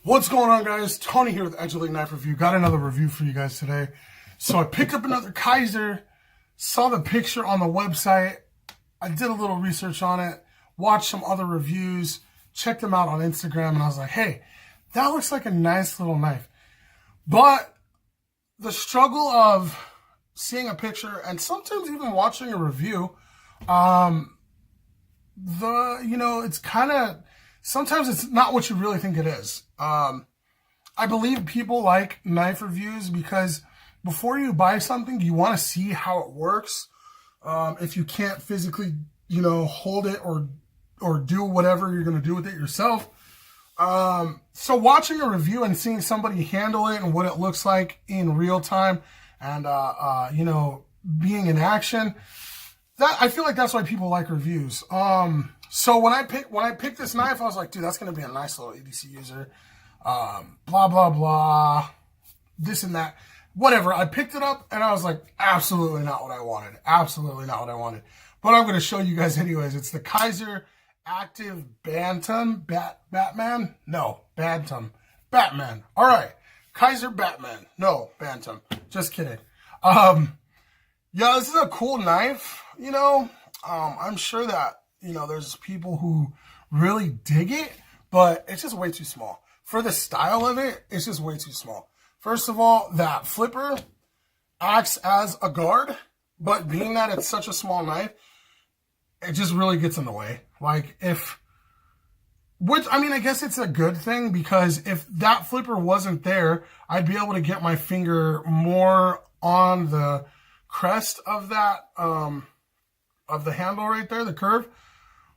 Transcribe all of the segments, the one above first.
What's going on, guys? Tony here with Edge of Lake Knife Review. Got another review for you guys today. So I picked up another KIZER, saw the picture on the website. I did a little research on it, watched some other reviews, checked them out on Instagram, and I was like, hey, that looks like a nice little knife. But the struggle of seeing a picture and sometimes even watching a review, it's kind of, sometimes it's not what you really think it is. I believe people like knife reviews because before you buy something, you want to see how it works. If you can't physically, hold it or do whatever you're going to do with it yourself. So watching a review and seeing somebody handle it and what it looks like in real time and, being in action, that I feel like that's why people like reviews. So when I picked this knife, I was like, dude, that's going to be a nice little EDC user. Blah, blah, blah, this and that, whatever. I picked it up and I was like, absolutely not what I wanted. Absolutely not what I wanted. But I'm going to show you guys anyways. It's the KIZER Active Bantam, Batman? No, Bantam. Batman. All right. KIZER Batman. No, Bantam. Just kidding. Yeah, this is a cool knife, I'm sure that, there's people who really dig it, but it's just way too small. For the style of it, it's just way too small. First of all, that flipper acts as a guard, but being that it's such a small knife, it just really gets in the way. I guess it's a good thing because if that flipper wasn't there, I'd be able to get my finger more on the crest of that, of the handle right there, the curve,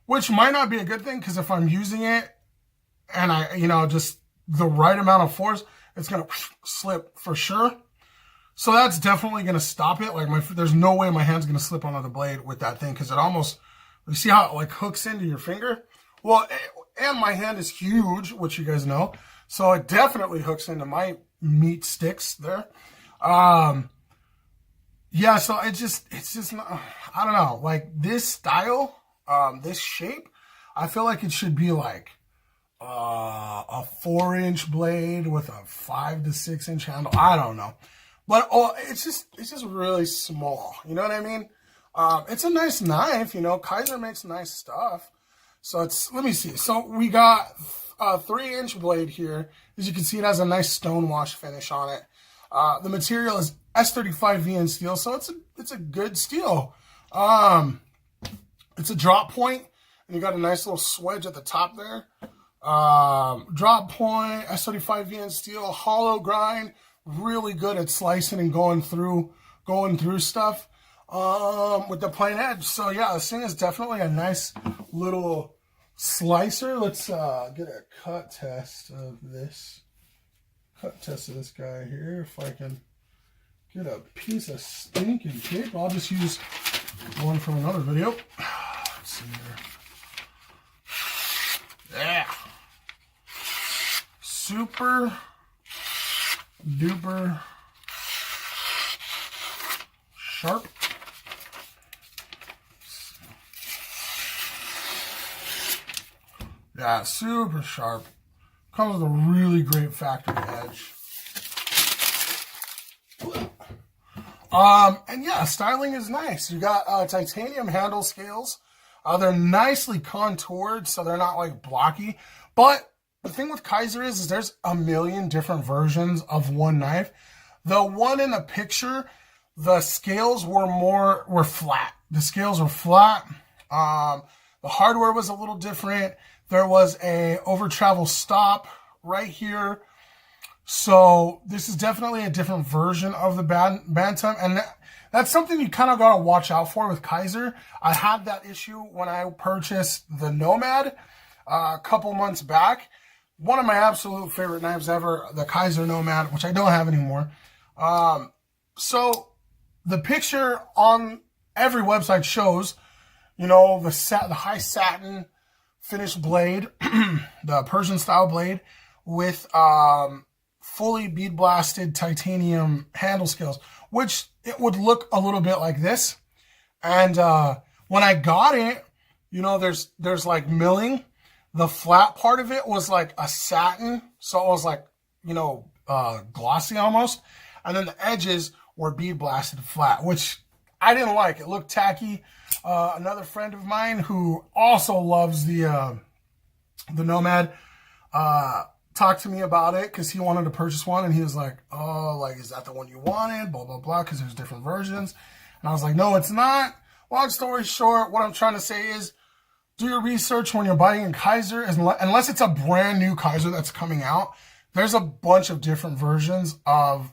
which might not be a good thing because if I'm using it and just the right amount of force, it's going to slip for sure. So that's definitely going to stop it. There's no way my hand's going to slip onto the blade with that thing because it almost, you see how it hooks into your finger? Well, and my hand is huge, which you guys know. So it definitely hooks into my meat sticks there. Yeah, so it's just not, I don't know, this style, this shape, I feel like it should be a 4-inch blade with a 5 to 6 inch handle. I don't know, but it's just really small. You know what I mean? It's a nice knife. KIZER makes nice stuff. So let me see. So we got a 3-inch blade here. As you can see, it has a nice stone wash finish on it. The material is S35 VN steel, so it's a good steel. It's a drop point, and you got a nice little swedge at the top there. Drop point, S35 VN steel, hollow grind, really good at slicing and going through stuff with the plain edge. So yeah, this thing is definitely a nice little slicer. Let's get a cut test of this. Cut test of this guy here. If I can get a piece of stinking tape, I'll just use one from another video. Let's see here. Yeah. Super duper sharp. Yeah, super sharp. Comes with a really great factory edge. And yeah, styling is nice. You got titanium handle scales. They're nicely contoured, so they're not blocky. But the thing with KIZER is there's a million different versions of one knife. The one in the picture, the scales were flat. The scales were flat. The hardware was a little different. There was a over travel stop right here. So this is definitely a different version of the Bantam. And that's something you kind of got to watch out for with KIZER. I had that issue when I purchased the Nomad a couple months back. One of my absolute favorite knives ever, the KIZER Nomad, which I don't have anymore. So the picture on every website shows, the high satin finished blade, the Persian style blade with fully bead blasted titanium handle scales, which it would look a little bit like this. And when I got it, there's milling. The flat part of it was like a satin, so it was like, glossy almost. And then the edges were bead blasted flat, which I didn't like. It looked tacky. Another friend of mine who also loves the Nomad talked to me about it because he wanted to purchase one, and he was like, oh, like, is that the one you wanted? Blah, blah, blah, because there's different versions. And I was like, no, it's not. Long story short, what I'm trying to say is do your research when you're buying a KIZER, unless it's a brand new KIZER that's coming out. There's a bunch of different versions of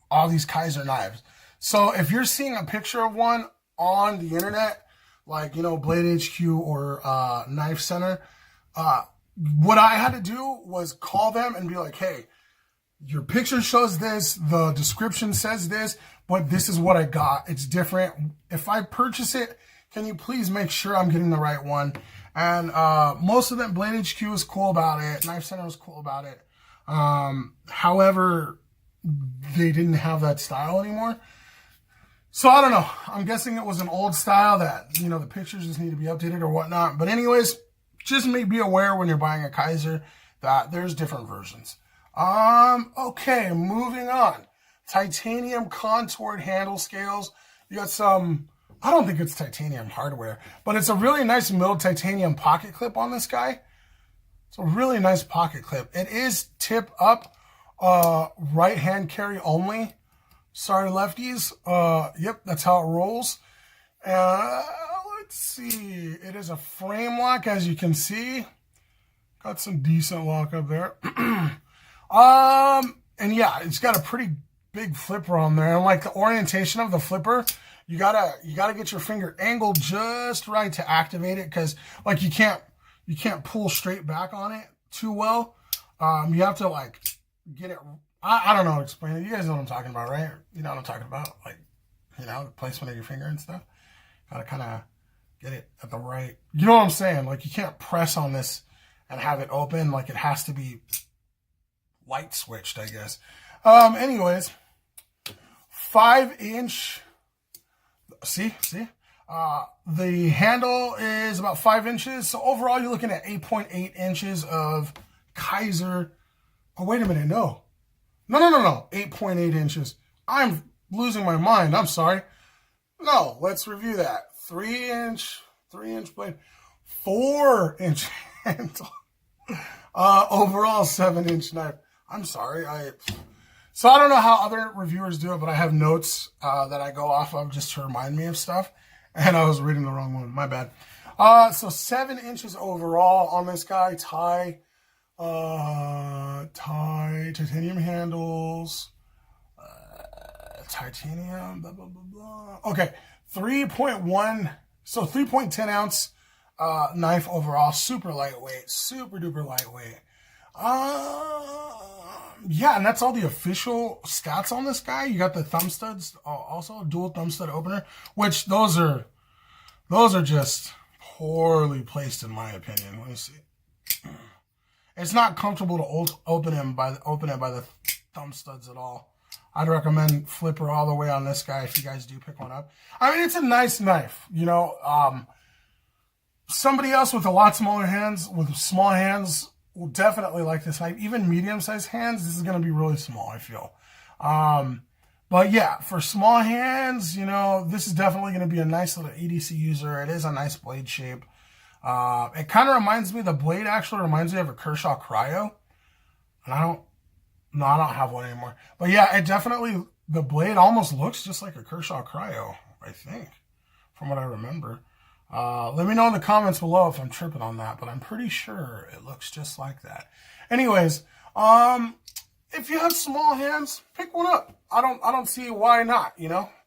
all these KIZER knives. So if you're seeing a picture of one on the internet, like, Blade HQ or Knife Center, what I had to do was call them and be like, hey, your picture shows this, the description says this, but this is what I got. It's different. If I purchase it, can you please make sure I'm getting the right one? And most of them, Blade HQ was cool about it. Knife Center was cool about it. However, they didn't have that style anymore. So I don't know. I'm guessing it was an old style that, the pictures just need to be updated or whatnot. But anyways, just be aware when you're buying a KIZER that there's different versions. Okay, moving on. Titanium contoured handle scales. You got some, I don't think it's titanium hardware, but it's a really nice milled titanium pocket clip on this guy. It's a really nice pocket clip. It is tip up, right hand carry only. Sorry, lefties. Yep, that's how it rolls. Let's see. It is a frame lock, as you can see. Got some decent lock up there. And yeah, it's got a pretty big flipper on there. And like the orientation of the flipper, you gotta get your finger angled just right to activate it, because like you can't pull straight back on it too well. You have to like get it. I don't know how to explain it. You guys know what I'm talking about, right? You know what I'm talking about? Like, the placement of your finger and stuff. Gotta kind of get it at the right, you know what I'm saying? Like, you can't press on this and have it open. Like, it has to be light switched, I guess. Anyways, 5-inch, see? The handle is about 5 inches. So overall, you're looking at 8.8 inches of KIZER. Oh, wait a minute, no. 8.8 inches. I'm losing my mind. I'm sorry. No, let's review that. 3-inch blade, 4-inch handle. Overall 7-inch knife. I'm sorry. So I don't know how other reviewers do it, but I have notes that I go off of just to remind me of stuff. And I was reading the wrong one. My bad. So 7 inches overall on this guy. Titanium handles, titanium, blah, blah, blah, blah. Okay, 3.10 ounce knife overall. Super lightweight, super duper lightweight. Yeah, and that's all the official stats on this guy. You got the thumb studs, also dual thumb stud opener, which those are just poorly placed in my opinion. Let me see. It's not comfortable to open it by the thumb studs at all. I'd recommend flipper all the way on this guy if you guys do pick one up. I mean, it's a nice knife, somebody else with a lot smaller hands, with small hands, will definitely like this knife. Even medium-sized hands, this is going to be really small, I feel. But yeah, for small hands, this is definitely going to be a nice little EDC user. It is a nice blade shape. It kind of reminds me, the blade actually reminds me of a Kershaw Cryo. And I don't have one anymore. But yeah, it definitely, the blade almost looks just like a Kershaw Cryo, I think, from what I remember. Let me know in the comments below if I'm tripping on that, but I'm pretty sure it looks just like that. Anyways, if you have small hands, pick one up. I don't see why not,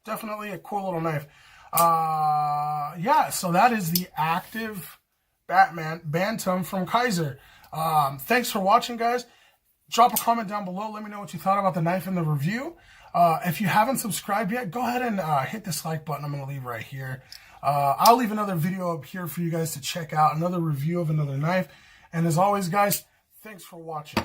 Definitely a cool little knife. Yeah, so that is the Active Bantam from KIZER. Thanks for watching, guys. Drop a comment down below. Let me know what you thought about the knife in the review. If you haven't subscribed yet, go ahead and hit this like button I'm going to leave right here. I'll leave another video up here for you guys to check out, another review of another knife. And as always, guys, thanks for watching.